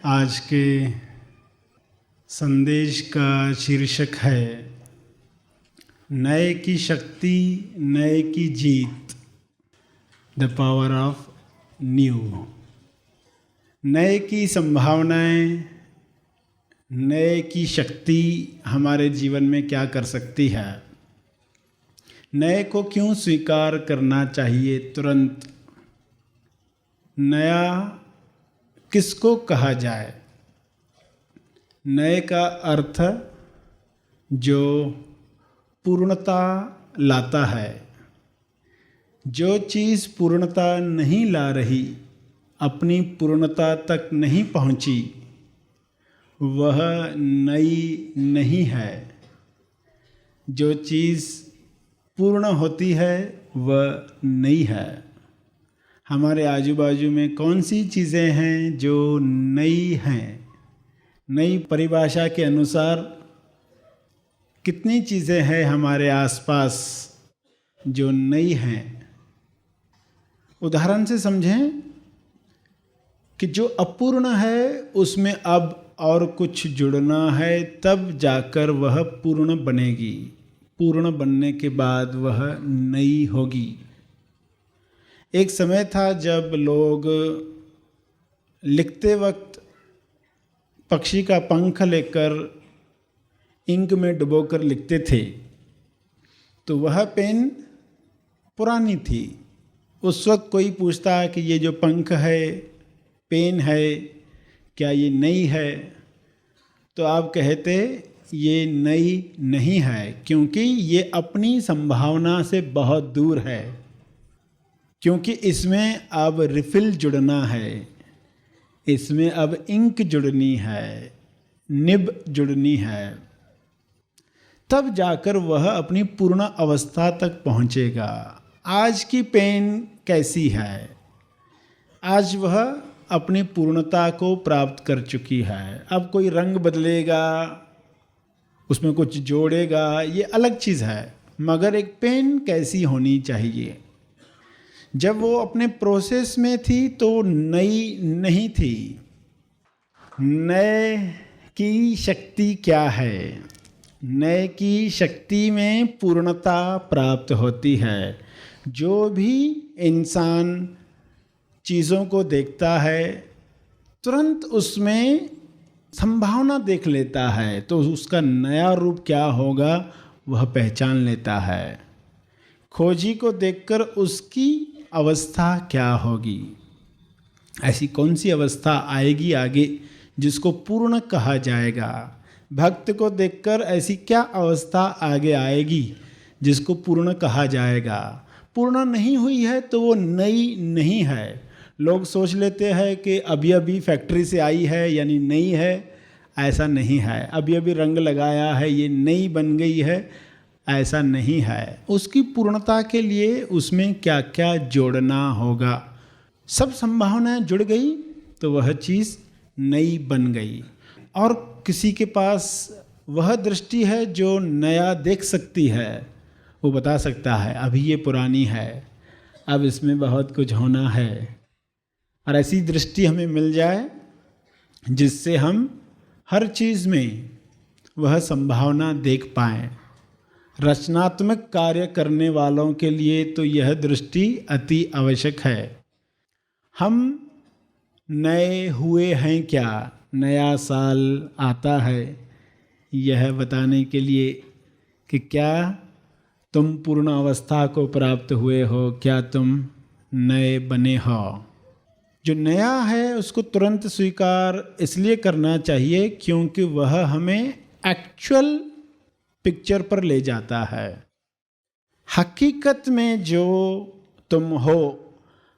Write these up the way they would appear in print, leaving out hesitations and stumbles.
आज के संदेश का शीर्षक है नए की शक्ति, नए की जीत, द पावर ऑफ न्यू। नए की संभावनाएं, नए की शक्ति हमारे जीवन में क्या कर सकती है। नए को क्यों स्वीकार करना चाहिए तुरंत। नया किसको कहा जाए। नए का अर्थ जो पूर्णता लाता है। जो चीज़ पूर्णता नहीं ला रही, अपनी पूर्णता तक नहीं पहुंची, वह नई नहीं है। जो चीज़ पूर्ण होती है वह नई है। हमारे आजू बाजू में कौन सी चीज़ें हैं जो नई हैं। नई परिभाषा के अनुसार कितनी चीज़ें हैं हमारे आसपास जो नई हैं। उदाहरण से समझें कि जो अपूर्ण है उसमें अब और कुछ जुड़ना है, तब जाकर वह पूर्ण बनेगी। पूर्ण बनने के बाद वह नई होगी। एक समय था जब लोग लिखते वक्त पक्षी का पंख लेकर इंक में डुबोकर लिखते थे, तो वह पेन पुरानी थी। उस वक्त कोई पूछता है कि ये जो पंख है, पेन है, क्या ये नई है, तो आप कहते ये नई नहीं है, क्योंकि ये अपनी संभावना से बहुत दूर है। क्योंकि इसमें अब रिफिल जुड़ना है, इसमें अब इंक जुड़नी है, निब जुड़नी है, तब जाकर वह अपनी पूर्ण अवस्था तक पहुंचेगा। आज की पेन कैसी है? आज वह अपनी पूर्णता को प्राप्त कर चुकी है। अब कोई रंग बदलेगा, उसमें कुछ जोड़ेगा, ये अलग चीज़ है। मगर एक पेन कैसी होनी चाहिए? जब वो अपने प्रोसेस में थी तो नई नहीं थी। नए की शक्ति क्या है? नए की शक्ति में पूर्णता प्राप्त होती है। जो भी इंसान चीज़ों को देखता है, तुरंत उसमें संभावना देख लेता है, तो उसका नया रूप क्या होगा वह पहचान लेता है। खोजी को देखकर उसकी अवस्था क्या होगी? ऐसी कौन सी अवस्था आएगी आगे जिसको पूर्ण कहा जाएगा? भक्त को देखकर ऐसी क्या अवस्था आगे आएगी जिसको पूर्ण कहा जाएगा? पूर्ण नहीं हुई है तो वो नई नहीं है। लोग सोच लेते हैं कि अभी अभी फैक्ट्री से आई है यानी नई है। ऐसा नहीं है। अभी अभी रंग लगाया है, ये नई बन गई है, ऐसा नहीं है। उसकी पूर्णता के लिए उसमें क्या क्या जोड़ना होगा। सब संभावनाएं जुड़ गई तो वह चीज़ नई बन गई। और किसी के पास वह दृष्टि है जो नया देख सकती है। वो बता सकता है अभी ये पुरानी है, अब इसमें बहुत कुछ होना है। और ऐसी दृष्टि हमें मिल जाए जिससे हम हर चीज़ में वह संभावना देख पाएँ। रचनात्मक कार्य करने वालों के लिए तो यह दृष्टि अति आवश्यक है। हम नए हुए हैं क्या? नया साल आता है यह बताने के लिए कि क्या तुम पूर्ण अवस्था को प्राप्त हुए हो, क्या तुम नए बने हो। जो नया है उसको तुरंत स्वीकार इसलिए करना चाहिए क्योंकि वह हमें एक्चुअल पिक्चर पर ले जाता है। हकीकत में जो तुम हो,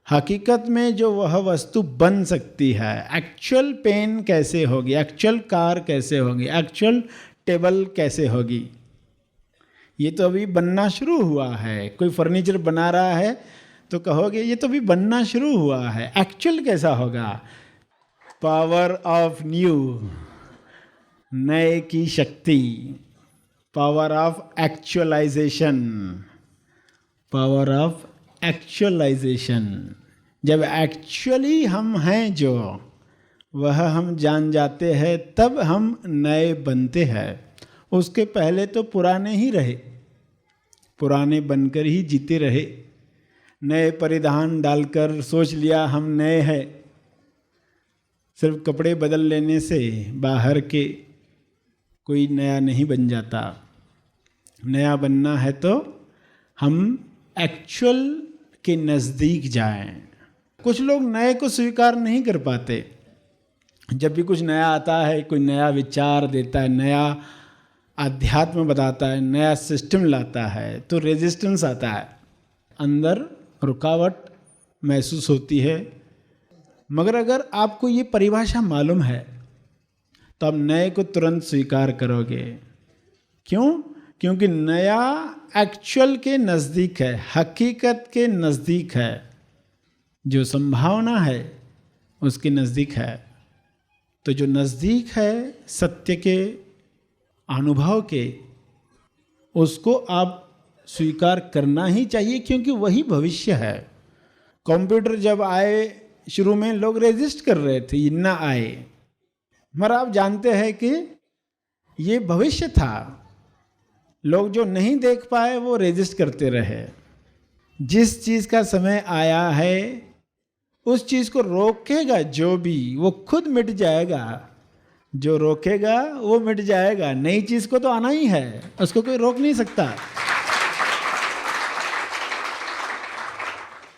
हकीकत में जो वह वस्तु बन सकती है। एक्चुअल पेन कैसे होगी, एक्चुअल कार कैसे होगी, एक्चुअल टेबल कैसे होगी, ये तो अभी बनना शुरू हुआ है। कोई फर्नीचर बना रहा है तो कहोगे ये तो अभी बनना शुरू हुआ है, एक्चुअल कैसा होगा? पावर ऑफ न्यू, नए की शक्ति। Power of actualization, power of actualization. जब एक्चुअली हम हैं जो वह हम जान जाते हैं, तब हम नए बनते हैं। उसके पहले तो पुराने ही रहे, पुराने बनकर ही जीते रहे। नए परिधान डालकर सोच लिया हम नए हैं। सिर्फ कपड़े बदल लेने से बाहर के कोई नया नहीं बन जाता। नया बनना है तो हम एक्चुअल के नज़दीक जाएं। कुछ लोग नए को स्वीकार नहीं कर पाते। जब भी कुछ नया आता है, कोई नया विचार देता है, नया अध्यात्म बताता है, नया सिस्टम लाता है, तो रेजिस्टेंस आता है, अंदर रुकावट महसूस होती है। मगर अगर आपको ये परिभाषा मालूम है तो आप नए को तुरंत स्वीकार करोगे। क्यों? क्योंकि नया एक्चुअल के नज़दीक है, हकीकत के नज़दीक है, जो संभावना है उसके नज़दीक है। तो जो नज़दीक है सत्य के अनुभव के, उसको आप स्वीकार करना ही चाहिए, क्योंकि वही भविष्य है। कंप्यूटर जब आए, शुरू में लोग रेजिस्ट कर रहे थे, ये ना आए, मगर आप जानते हैं कि ये भविष्य था। लोग जो नहीं देख पाए वो रेजिस्ट करते रहे। जिस चीज़ का समय आया है उस चीज़ को रोकेगा जो भी, वो खुद मिट जाएगा। जो रोकेगा वो मिट जाएगा। नई चीज़ को तो आना ही है, उसको कोई रोक नहीं सकता।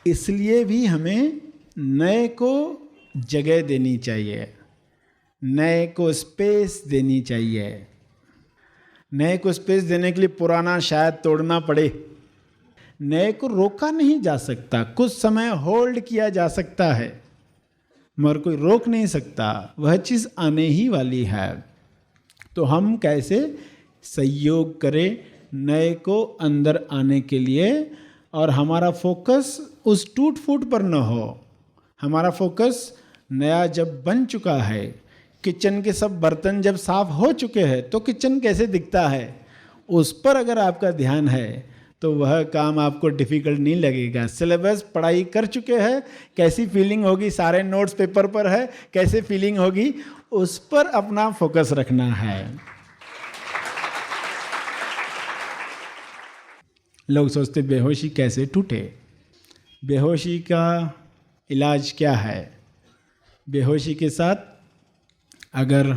इसलिए भी हमें नए को जगह देनी चाहिए, नए को स्पेस देनी चाहिए। नए को स्पेस देने के लिए पुराना शायद तोड़ना पड़े। नए को रोका नहीं जा सकता, कुछ समय होल्ड किया जा सकता है, मगर कोई रोक नहीं सकता। वह चीज़ आने ही वाली है। तो हम कैसे सहयोग करें नए को अंदर आने के लिए, और हमारा फोकस उस टूट फूट पर न हो। हमारा फोकस नया जब बन चुका है, किचन के सब बर्तन जब साफ हो चुके हैं, तो किचन कैसे दिखता है उस पर अगर आपका ध्यान है तो वह काम आपको डिफ़िकल्ट नहीं लगेगा। सिलेबस पढ़ाई कर चुके हैं, कैसी फीलिंग होगी, सारे नोट्स पेपर पर है, कैसे फीलिंग होगी, उस पर अपना फोकस रखना है। लोग सोचते बेहोशी कैसे टूटे। बेहोशी का इलाज क्या है? बेहोशी के साथ अगर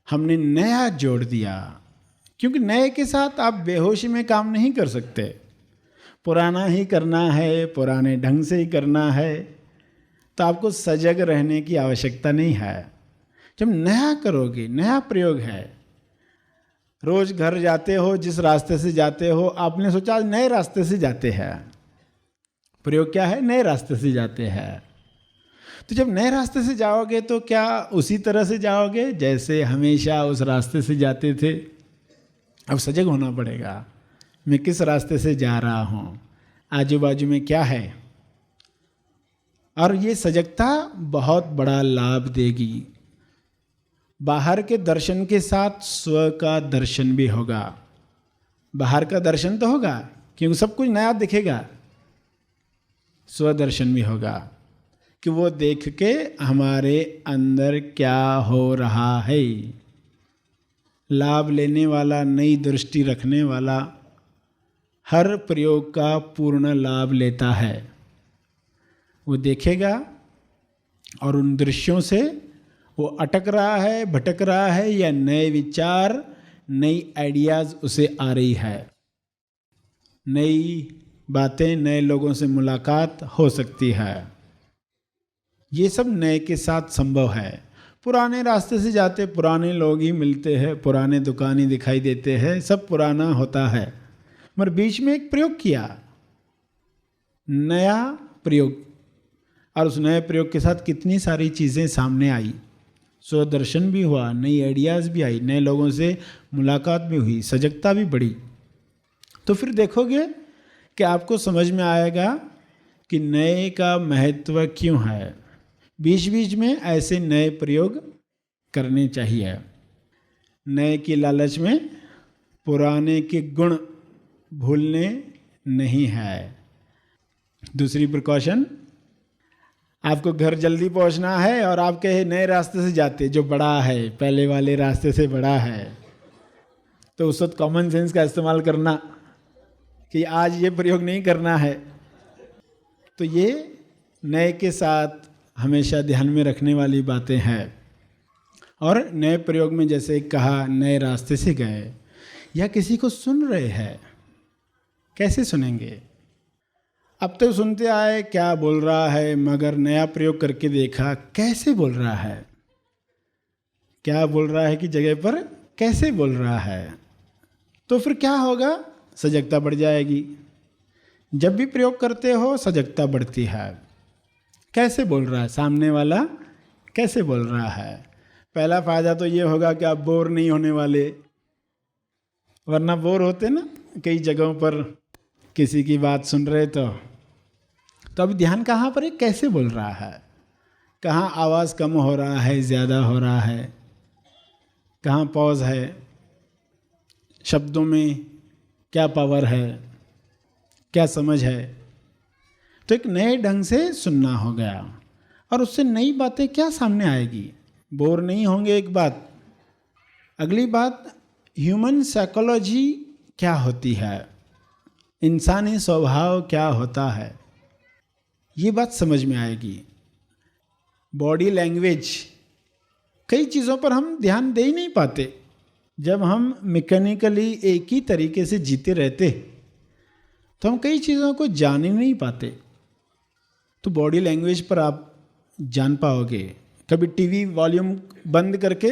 हमने नया जोड़ दिया, क्योंकि नए के साथ आप बेहोशी में काम नहीं कर सकते। पुराना ही करना है, पुराने ढंग से ही करना है, तो आपको सजग रहने की आवश्यकता नहीं है। जब नया करोगे, नया प्रयोग है। रोज़ घर जाते हो, जिस रास्ते से जाते हो, आपने सोचा आज नए रास्ते से जाते हैं। प्रयोग क्या है? नए रास्ते से जाते हैं। तो जब नए रास्ते से जाओगे तो क्या उसी तरह से जाओगे जैसे हमेशा उस रास्ते से जाते थे? अब सजग होना पड़ेगा। मैं किस रास्ते से जा रहा हूँ, आजू बाजू में क्या है। और ये सजगता बहुत बड़ा लाभ देगी। बाहर के दर्शन के साथ स्व का दर्शन भी होगा। बाहर का दर्शन तो होगा क्योंकि सब कुछ नया दिखेगा, स्व दर्शन भी होगा कि वो देख के हमारे अंदर क्या हो रहा है। लाभ लेने वाला, नई दृष्टि रखने वाला हर प्रयोग का पूर्ण लाभ लेता है। वो देखेगा और उन दृश्यों से वो अटक रहा है, भटक रहा है, या नए विचार, नई आइडियाज़ उसे आ रही है। नई बातें, नए लोगों से मुलाकात हो सकती है। ये सब नए के साथ संभव है। पुराने रास्ते से जाते पुराने लोग ही मिलते हैं, पुराने दुकानें दिखाई देते हैं, सब पुराना होता है। मगर बीच में एक प्रयोग किया, नया प्रयोग, और उस नए प्रयोग के साथ कितनी सारी चीज़ें सामने आई। स्वदर्शन भी हुआ, नई आइडियाज़ भी आई, नए लोगों से मुलाकात भी हुई, सजगता भी बढ़ी। तो फिर देखोगे कि आपको समझ में आएगा कि नए का महत्व क्यों है। बीच बीच में ऐसे नए प्रयोग करने चाहिए। नए की लालच में पुराने के गुण भूलने नहीं है। दूसरी प्रिकॉशन, आपको घर जल्दी पहुंचना है और आप कहे नए रास्ते से जाते जो बड़ा है, पहले वाले रास्ते से बड़ा है, तो उस वक्त कॉमन सेंस का इस्तेमाल करना कि आज ये प्रयोग नहीं करना है। तो ये नए के साथ हमेशा ध्यान में रखने वाली बातें हैं। और नए प्रयोग में जैसे कहा नए रास्ते से गए, या किसी को सुन रहे हैं, कैसे सुनेंगे? अब तो सुनते आए क्या बोल रहा है, मगर नया प्रयोग करके देखा कैसे बोल रहा है, क्या बोल रहा है की जगह पर कैसे बोल रहा है, तो फिर क्या होगा? सजगता बढ़ जाएगी। जब भी प्रयोग करते हो सजगता बढ़ती है। कैसे बोल रहा है सामने वाला, कैसे बोल रहा है? पहला फायदा तो ये होगा कि आप बोर नहीं होने वाले, वरना बोर होते ना कई जगहों पर किसी की बात सुन रहे तो अब ध्यान कहाँ पर है, कैसे बोल रहा है, कहाँ आवाज़ कम हो रहा है, ज़्यादा हो रहा है, कहाँ पॉज है, शब्दों में क्या पावर है, क्या समझ है। तो एक नए ढंग से सुनना हो गया और उससे नई बातें क्या सामने आएगी, बोर नहीं होंगे। एक बात, अगली बात, ह्यूमन साइकोलॉजी क्या होती है, इंसानी स्वभाव क्या होता है, ये बात समझ में आएगी। बॉडी लैंग्वेज, कई चीज़ों पर हम ध्यान दे ही नहीं पाते। जब हम मैकेनिकली एक ही तरीके से जीते रहते तो हम कई चीज़ों को जान ही नहीं पाते। तो बॉडी लैंग्वेज पर आप जान पाओगे। कभी टीवी वॉल्यूम बंद करके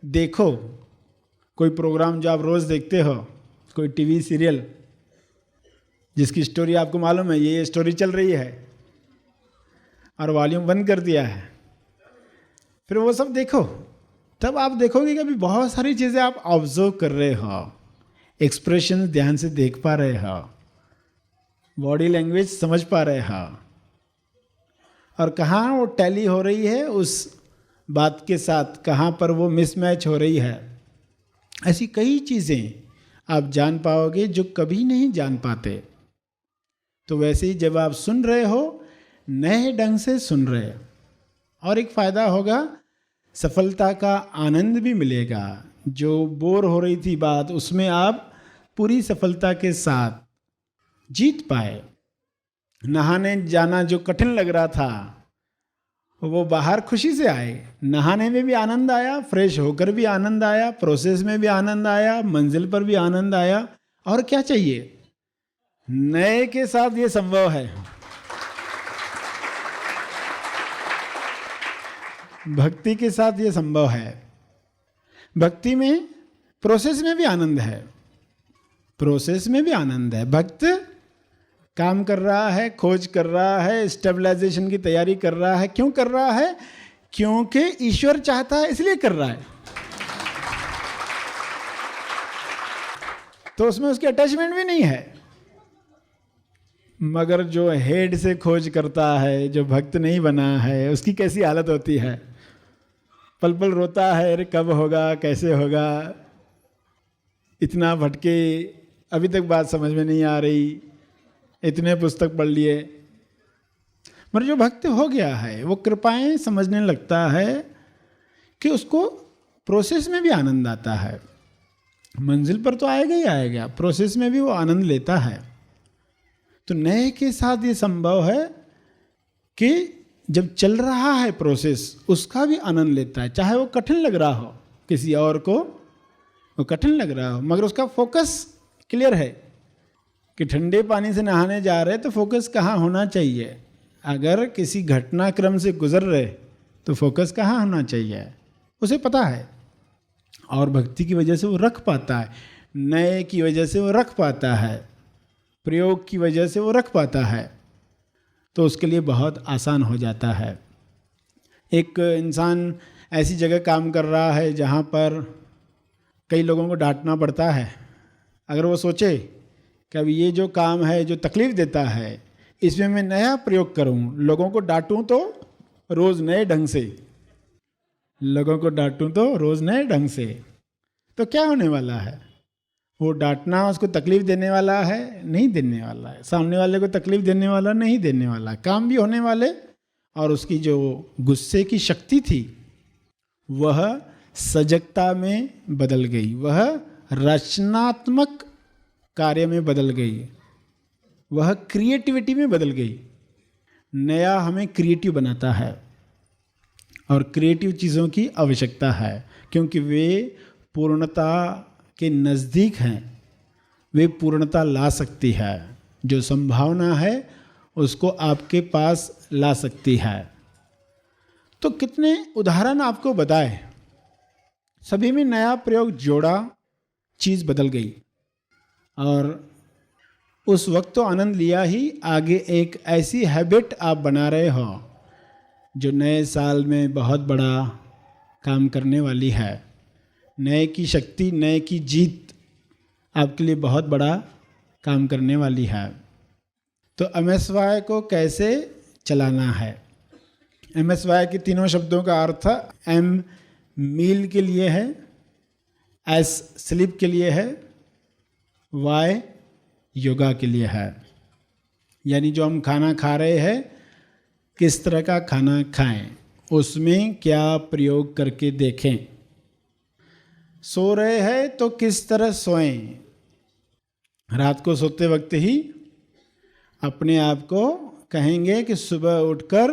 देखो, कोई प्रोग्राम जो आप रोज़ देखते हो, कोई टीवी सीरियल जिसकी स्टोरी आपको मालूम है ये स्टोरी चल रही है और वॉल्यूम बंद कर दिया है, फिर वो सब देखो, तब आप देखोगे कि अभी बहुत सारी चीज़ें आप ऑब्जर्व कर रहे हो, एक्सप्रेशन ध्यान से देख पा रहे हो, बॉडी लैंग्वेज समझ पा रहे हो, और कहाँ वो टैली हो रही है उस बात के साथ, कहाँ पर वो मिसमैच हो रही है। ऐसी कई चीज़ें आप जान पाओगे जो कभी नहीं जान पाते। तो वैसे ही जब आप सुन रहे हो, नए ढंग से सुन रहे हो, और एक फ़ायदा होगा, सफलता का आनंद भी मिलेगा। जो बोर हो रही थी बात, उसमें आप पूरी सफलता के साथ जीत पाए। नहाने जाना जो कठिन लग रहा था, वो बाहर खुशी से आए, नहाने में भी आनंद आया, फ्रेश होकर भी आनंद आया, प्रोसेस में भी आनंद आया, मंजिल पर भी आनंद आया। और क्या चाहिए? नए के साथ ये संभव है। भक्ति के साथ ये संभव है। भक्ति में प्रोसेस में भी आनंद है, प्रोसेस में भी आनंद है। भक्त काम कर रहा है, खोज कर रहा है, स्टेबलाइजेशन की तैयारी कर रहा है। क्यों कर रहा है? क्योंकि ईश्वर चाहता है, इसलिए कर रहा है। तो उसमें उसकी अटैचमेंट भी नहीं है। मगर जो हेड से खोज करता है, जो भक्त नहीं बना है, उसकी कैसी हालत होती है? पल पल रोता है, अरे कब होगा, कैसे होगा, इतना भटके, अभी तक बात समझ में नहीं आ रही, इतने पुस्तक पढ़ लिए। मगर जो भक्त हो गया है वो कृपाएं समझने लगता है कि उसको प्रोसेस में भी आनंद आता है। मंजिल पर तो आएगा ही आएगा, प्रोसेस में भी वो आनंद लेता है। तो नए के साथ ये संभव है कि जब चल रहा है प्रोसेस, उसका भी आनंद लेता है। चाहे वो कठिन लग रहा हो, किसी और को वो कठिन लग रहा हो, मगर उसका फोकस क्लियर है कि ठंडे पानी से नहाने जा रहे तो फोकस कहाँ होना चाहिए। अगर किसी घटनाक्रम से गुजर रहे तो फोकस कहाँ होना चाहिए, उसे पता है। और भक्ति की वजह से वो रख पाता है, नए की वजह से वो रख पाता है, प्रयोग की वजह से वो रख पाता है। तो उसके लिए बहुत आसान हो जाता है। एक इंसान ऐसी जगह काम कर रहा है जहाँ पर कई लोगों को डांटना पड़ता है। अगर वो सोचे कि अब ये जो काम है जो तकलीफ़ देता है, इसमें मैं नया प्रयोग करूं, लोगों को डांटूं तो रोज़ नए ढंग से, लोगों को डांटूं तो रोज़ नए ढंग से, तो क्या होने वाला है? वो डांटना उसको तकलीफ देने वाला है? नहीं देने वाला है। सामने वाले को तकलीफ देने वाला नहीं देने वाला, काम भी होने वाले। और उसकी जो गुस्से की शक्ति थी वह सजगता में बदल गई, वह रचनात्मक कार्य में बदल गई, वह क्रिएटिविटी में बदल गई। नया हमें क्रिएटिव बनाता है और क्रिएटिव चीज़ों की आवश्यकता है क्योंकि वे पूर्णता के नज़दीक हैं, वे पूर्णता ला सकती है। जो संभावना है उसको आपके पास ला सकती है। तो कितने उदाहरण आपको बताए, सभी में नया प्रयोग जोड़ा, चीज़ बदल गई। और उस वक्त तो आनंद लिया ही, आगे एक ऐसी हैबिट आप बना रहे हो जो नए साल में बहुत बड़ा काम करने वाली है। नए की शक्ति, नए की जीत आपके लिए बहुत बड़ा काम करने वाली है। तो MSY को कैसे चलाना है? MSY के तीनों शब्दों का अर्थ M मील के लिए है, S स्लीप के लिए है, Y योगा के लिए है। यानी जो हम खाना खा रहे हैं, किस तरह का खाना खाएं, उसमें क्या प्रयोग करके देखें। सो रहे हैं तो किस तरह सोएं। रात को सोते वक्त ही अपने आप को कहेंगे कि सुबह उठकर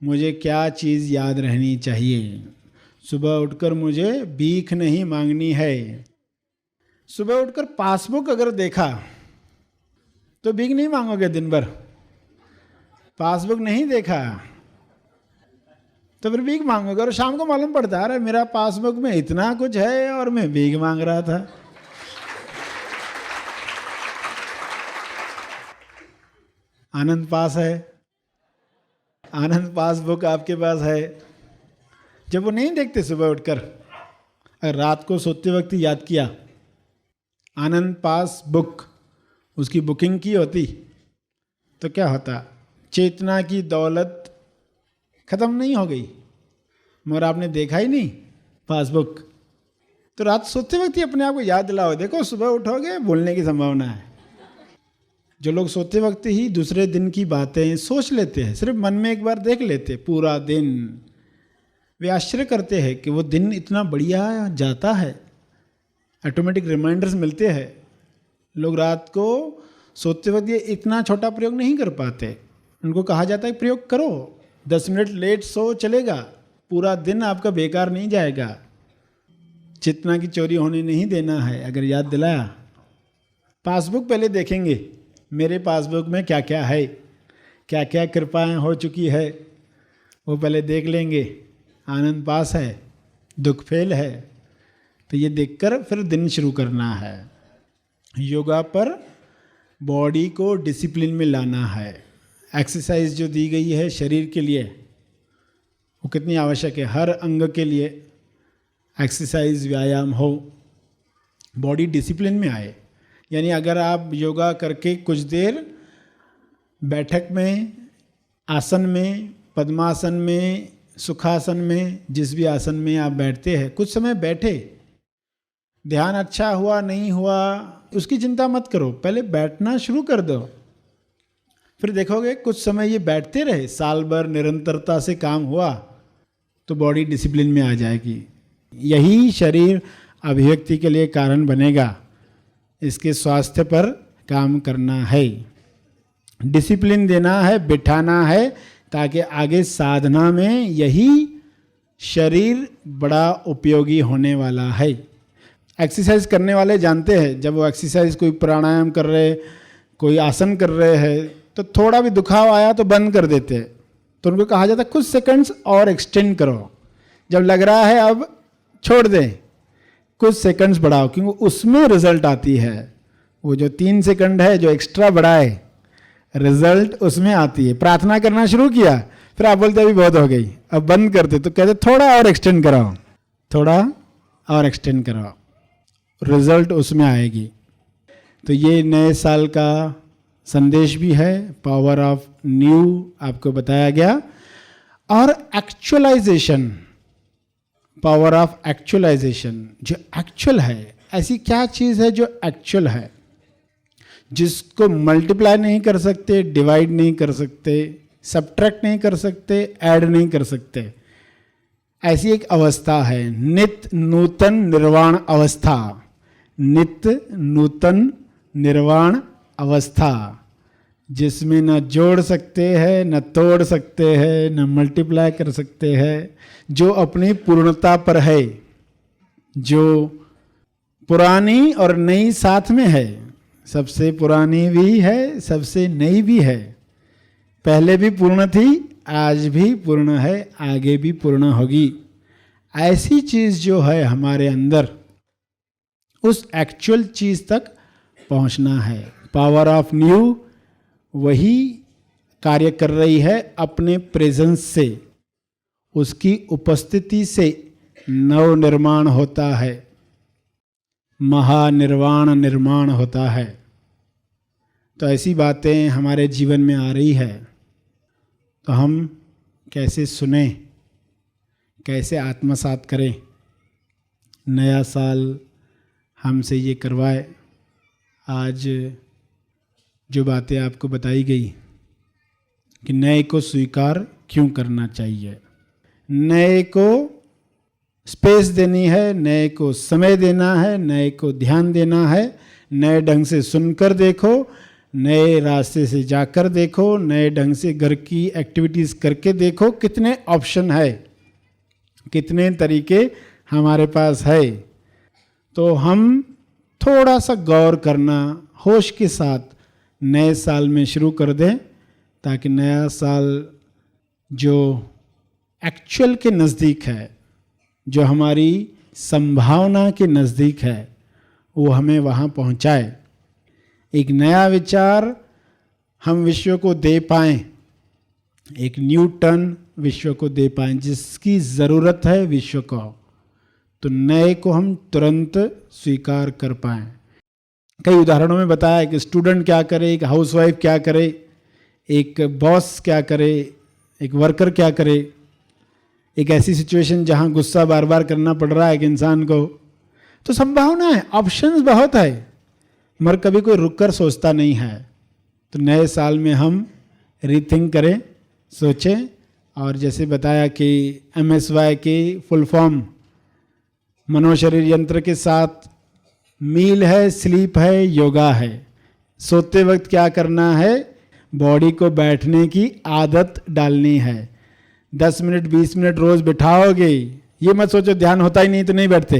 मुझे क्या चीज़ याद रहनी चाहिए, सुबह उठकर मुझे भीख नहीं मांगनी है। सुबह उठकर पासबुक अगर देखा तो भीख नहीं मांगोगे दिन भर। पासबुक नहीं देखा तो फिर भीख मांगोगे, और शाम को मालूम पड़ता है अरे मेरा पासबुक में इतना कुछ है और मैं भीख मांग रहा था। आनंद पास है, आनंद पासबुक आपके पास है। जब वो नहीं देखते सुबह उठकर, अगर रात को सोते वक्त याद किया आनंद पास बुक, उसकी बुकिंग की होती तो क्या होता? चेतना की दौलत खत्म नहीं हो गई, मगर आपने देखा ही नहीं पासबुक। तो रात सोते वक्त ही अपने आप को याद दिलाओ, देखो सुबह उठोगे भूलने की संभावना है। जो लोग सोते वक्त ही दूसरे दिन की बातें सोच लेते हैं, सिर्फ मन में एक बार देख लेते पूरा दिन, वे आश्चर्य करते हैं कि वो दिन इतना बढ़िया जाता है। ऑटोमेटिक रिमाइंडर्स मिलते हैं। लोग रात को सोते वक्त ये इतना छोटा प्रयोग नहीं कर पाते। उनको कहा जाता है प्रयोग करो, 10 मिनट लेट सो चलेगा, पूरा दिन आपका बेकार नहीं जाएगा। चेतना की चोरी होने नहीं देना है। अगर याद दिलाया, पासबुक पहले देखेंगे मेरे पासबुक में क्या क्या है, क्या क्या कृपाएं हो चुकी है, वो पहले देख लेंगे। आनंद पास है, दुख फेल है, तो ये देखकर फिर दिन शुरू करना है। योगा पर बॉडी को डिसिप्लिन में लाना है। एक्सरसाइज जो दी गई है शरीर के लिए वो कितनी आवश्यक है। हर अंग के लिए एक्सरसाइज, व्यायाम हो, बॉडी डिसिप्लिन में आए। यानी अगर आप योगा करके कुछ देर बैठक में, आसन में, पद्मासन में, सुखासन में, जिस भी आसन में आप बैठते हैं, कुछ समय बैठे, ध्यान अच्छा हुआ नहीं हुआ उसकी चिंता मत करो, पहले बैठना शुरू कर दो। फिर देखोगे कुछ समय ये बैठते रहे, साल भर निरंतरता से काम हुआ तो बॉडी डिसिप्लिन में आ जाएगी। यही शरीर अभिव्यक्ति के लिए कारण बनेगा। इसके स्वास्थ्य पर काम करना है, डिसिप्लिन देना है, बिठाना है, ताकि आगे साधना में यही शरीर बड़ा उपयोगी होने वाला है। एक्सरसाइज करने वाले जानते हैं, जब वो एक्सरसाइज कोई प्राणायाम कर रहे, कोई आसन कर रहे हैं, तो थोड़ा भी दुखाव आया तो बंद कर देते हैं। तो उनको कहा जाता है कुछ सेकंड्स और एक्सटेंड करो। जब लग रहा है अब छोड़ दें, कुछ सेकंड्स बढ़ाओ, क्योंकि उसमें रिजल्ट आती है। वो जो 3 सेकंड है जो एक्स्ट्रा बढ़ाए, रिजल्ट उसमें आती है। प्रार्थना करना शुरू किया, फिर आप बोलते अभी बहुत हो गई, अब बंद करते, तो कहते थोड़ा और एक्सटेंड कराओ, थोड़ा और एक्सटेंड कराओ, रिजल्ट उसमें आएगी। तो ये नए साल का संदेश भी है, पावर ऑफ न्यू आपको बताया गया। और एक्चुअलाइजेशन, पावर ऑफ एक्चुअलाइजेशन, जो एक्चुअल है ऐसी क्या चीज़ है जो एक्चुअल है, जिसको मल्टीप्लाई नहीं कर सकते, डिवाइड नहीं कर सकते, सब्ट्रैक्ट नहीं कर सकते, ऐड नहीं कर सकते। ऐसी एक अवस्था है नित्य नूतन निर्वाण अवस्था, नित्य नूतन निर्वाण अवस्था, जिसमें न जोड़ सकते हैं, न तोड़ सकते हैं, न मल्टीप्लाई कर सकते हैं, जो अपनी पूर्णता पर है, जो पुरानी और नई साथ में है, सबसे पुरानी भी है, सबसे नई भी है, पहले भी पूर्ण थी, आज भी पूर्ण है, आगे भी पूर्ण होगी। ऐसी चीज़ जो है हमारे अंदर, उस एक्चुअल चीज़ तक पहुंचना है। पावर ऑफ न्यू वही कार्य कर रही है अपने प्रेजेंस से, उसकी उपस्थिति से नव निर्माण होता है, महानिर्वाण निर्माण होता है। तो ऐसी बातें हमारे जीवन में आ रही है, तो हम कैसे सुने, कैसे आत्मसात करें, नया साल हमसे ये करवाए। आज जो बातें आपको बताई गई कि नए को स्वीकार क्यों करना चाहिए, नए को स्पेस देनी है, नए को समय देना है, नए को ध्यान देना है, नए ढंग से सुनकर देखो, नए रास्ते से जाकर देखो, नए ढंग से घर की एक्टिविटीज़ करके देखो, कितने ऑप्शन है, कितने तरीके हमारे पास है। तो हम थोड़ा सा गौर करना होश के साथ नए साल में शुरू कर दें, ताकि नया साल जो एक्चुअल के नज़दीक है, जो हमारी संभावना के नज़दीक है, वो हमें वहाँ पहुँचाए। एक नया विचार हम विश्व को दे पाएँ, एक न्यू टर्न विश्व को दे पाएँ, जिसकी ज़रूरत है विश्व को, तो नए को हम तुरंत स्वीकार कर पाएँ। कई उदाहरणों में बताया कि स्टूडेंट क्या करे, एक हाउसवाइफ क्या करे, एक बॉस क्या करे, एक वर्कर क्या करे। एक ऐसी सिचुएशन जहाँ गुस्सा बार बार करना पड़ रहा है एक इंसान को, तो संभावना है, ऑप्शंस बहुत है, मगर कभी कोई रुक कर सोचता नहीं है। तो नए साल में हम रीथिंक करें, सोचें, और जैसे बताया कि MSY की फुल फॉर्म मनोशरीर यंत्र के साथ मील है, स्लीप है, योगा है। सोते वक्त क्या करना है, बॉडी को बैठने की आदत डालनी है। 10 मिनट 20 मिनट रोज बिठाओगे, ये मत सोचो ध्यान होता ही नहीं तो नहीं बैठते,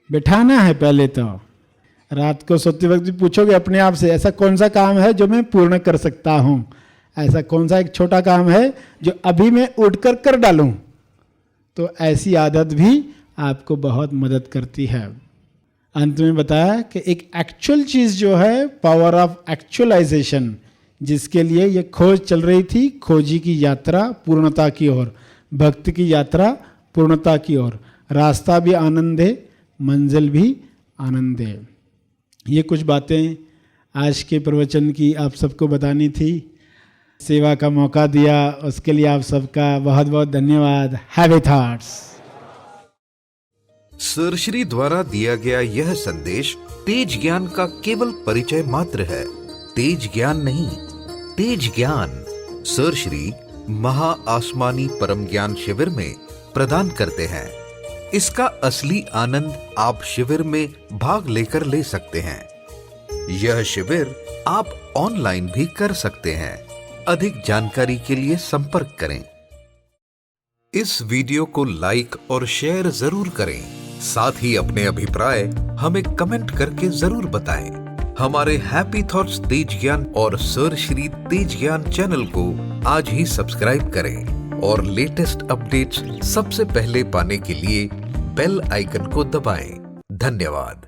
बिठाना है पहले। तो रात को सोते वक्त भी पूछोगे अपने आप से, ऐसा कौन सा काम है जो मैं पूर्ण कर सकता हूँ, ऐसा कौन सा एक छोटा काम है जो अभी मैं उठकर कर डालूं। तो ऐसी आदत भी आपको बहुत मदद करती है। अंत में बताया कि एक एक्चुअल चीज़ जो है, पावर ऑफ एक्चुअलाइजेशन, जिसके लिए ये खोज चल रही थी, खोजी की यात्रा पूर्णता की ओर, भक्ति की यात्रा पूर्णता की ओर। रास्ता भी आनंद है, मंजिल भी आनंद है। ये कुछ बातें आज के प्रवचन की आप सबको बतानी थी। सेवा का मौका दिया, उसके लिए आप सबका बहुत बहुत धन्यवाद। Happy thoughts. सर श्री द्वारा दिया गया यह संदेश तेज ज्ञान का केवल परिचय मात्र है, तेज ज्ञान नहीं, तेज ज्ञान सर श्री महा आसमानी परम ज्ञान शिविर में प्रदान करते हैं। इसका असली आनंद आप शिविर में भाग लेकर ले सकते हैं। यह शिविर आप ऑनलाइन भी कर सकते हैं। अधिक जानकारी के लिए संपर्क करें। इस वीडियो को लाइक और शेयर जरूर करें। साथ ही अपने अभिप्राय हमें कमेंट करके जरूर बताएं। हमारे हैप्पी थॉट्स तेज ज्ञान और सर श्री तेज ज्ञान चैनल को आज ही सब्सक्राइब करें और लेटेस्ट अपडेट्स सबसे पहले पाने के लिए बेल आइकन को दबाएं। धन्यवाद।